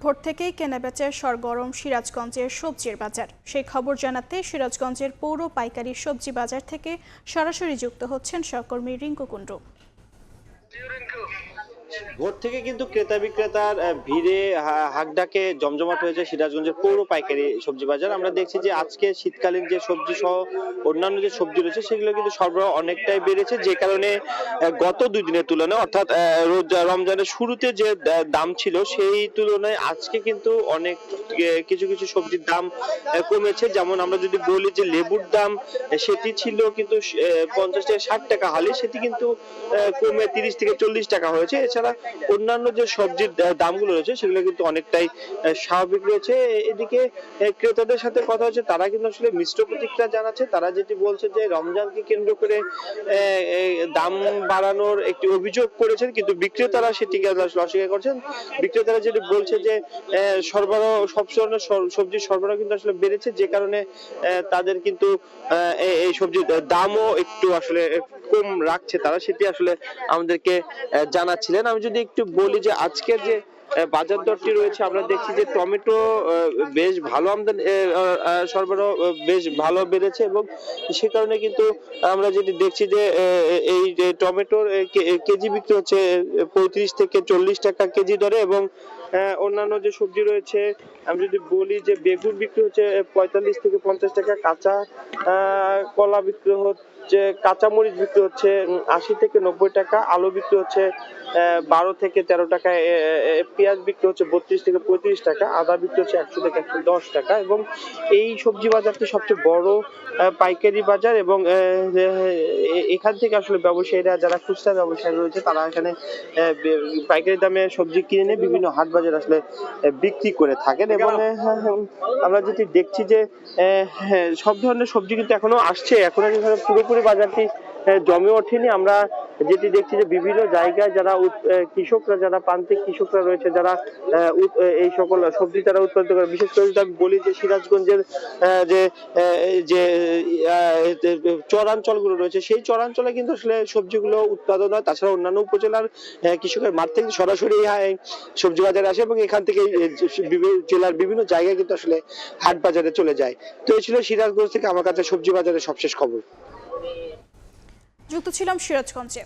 ভোর থেকেই কেনাবেচায় সরগরম সিরাজগঞ্জের সবজির বাজার। সেই খবর জানাতে সিরাজগঞ্জের পৌর পাইকারি সবজি বাজার থেকে সরাসরি যুক্ত হচ্ছেন সহকর্মী রিঙ্কু কুণ্ডু। ভোর থেকে কিন্তু ক্রেতা বিক্রেতার ভিড়ে হাকডাকে জমজমাট হয়েছে সিরাজগঞ্জের পৌর পাইকারি সবজি বাজার। আমরা দেখছি যে আজকে শীতকালীন যে সবজি সহ অন্যান্য যে সবজি রয়েছে সেগুলো কিন্তু সরবরাহ অনেকটাই বেড়েছে, যে কারণে গত 2 দিনের তুলনায় অর্থাৎ রমজানের শুরুতে যে দাম ছিল সেই তুলনায় আজকে কিন্তু অনেক কিছু কিছু সবজির দাম কমেছে। যেমন আমরা যদি বলি যে লেবুর দাম সেটি ছিল কিন্তু 50 থেকে 60 টাকা হালি, সেটি কিন্তু কমে 30 থেকে 40 টাকা হয়েছে। এছাড়া অন্যান্য যে সবজির দামগুলো রয়েছে সেগুলো কিন্তু অনেকটাই স্বাভাবিক রয়েছে। এদিকে ক্রেতাদের সাথে কথা হচ্ছে, তারা কিন্তু আসলে মিশ্র প্রতিক্রিয়া জানাচ্ছে। তারা যেটি বলছে যে রমজানকে কেন্দ্র করে দাম বাড়ানোর একটি অভিযোগ করেছেন, কিন্তু বিক্রেতারা সেটিকে আসলে অস্বীকার করছেন। বিক্রেতারা যেটি বলছে যে সরবরাহ সব ধরনের সবজির সরবরাহ কিন্তু আসলে বেড়েছে, যে কারণে তাদের কিন্তু এই সবজির দামও একটু আসলে কম রাখছে তারা, সেটি আসলে আমাদেরকে জানাচ্ছিলেন। আমি যদি একটু বলি যে আজকের যে বাজার দরটি রয়েছে, আমরা দেখছি যে টমেটো বেশ ভালো আমদানি সরবরাহ বেশ ভালো বেড়েছে, এবং সে কারণে কিন্তু আমরা যেটি দেখছি যে এই যে টমেটোর কেজি বিক্রি হচ্ছে 35 থেকে 40 টাকা কেজি দরে, এবং অন্যান্য যে সবজি রয়েছে আমি যদি বলি যে বেগুন বিক্রি হচ্ছে 45 থেকে 50 টাকা, কাঁচা কলা বিক্রি হচ্ছে, কাঁচা মরিচ বিক্রি হচ্ছে 80 থেকে 90 টাকা, আলু বিক্রি হচ্ছে 12 থেকে 13 টাকা, পেঁয়াজ বিক্রি হচ্ছে 32 থেকে 35 টাকা, আদা বিক্রি হচ্ছে 100 থেকে 110 টাকা। এবং এই সবজি বাজারটি সবচেয়ে বড় পাইকারি বাজার, এবং এখান থেকে আসলে ব্যবসায়ীরা, যারা খুচরা ব্যবসায়ী রয়েছে, তারা এখানে পাইকারি দামে সবজি কিনে নিয়ে বিভিন্ন হাট বাজার আসলে বিক্রি করে থাকেন। এবং আমরা যেটি দেখছি যে সব ধরনের সবজি কিন্তু এখনো আসছে, এখনো পুরোপুরি বাজারটি জমে ওঠেনি। আমরা যেটি দেখছি যে বিভিন্ন জায়গায় যারা কৃষকরা, যারা প্রান্তিক কৃষকরা রয়েছে, যারা এই সকল সবজি তারা উৎপাদিত করে, বিশেষ করে যদি আমি বলি যে সিরাজগঞ্জের যে যে চরাঞ্চলগুলো রয়েছে, সেই চরাঞ্চলে কিন্তু আসলে সবজিগুলো উৎপাদন হয়। তাছাড়া অন্যান্য উপজেলার কৃষকের মাঠ থেকে সরাসরি সবজি বাজারে আসে, এবং এখান থেকে জেলার বিভিন্ন জায়গায় কিন্তু আসলে হাট বাজারে চলে যায়। তো এই ছিল সিরাজগঞ্জ থেকে আমার কাছে সবজি বাজারের সবশেষ খবর। যুক্ত ছিলাম সিরাজগঞ্জে।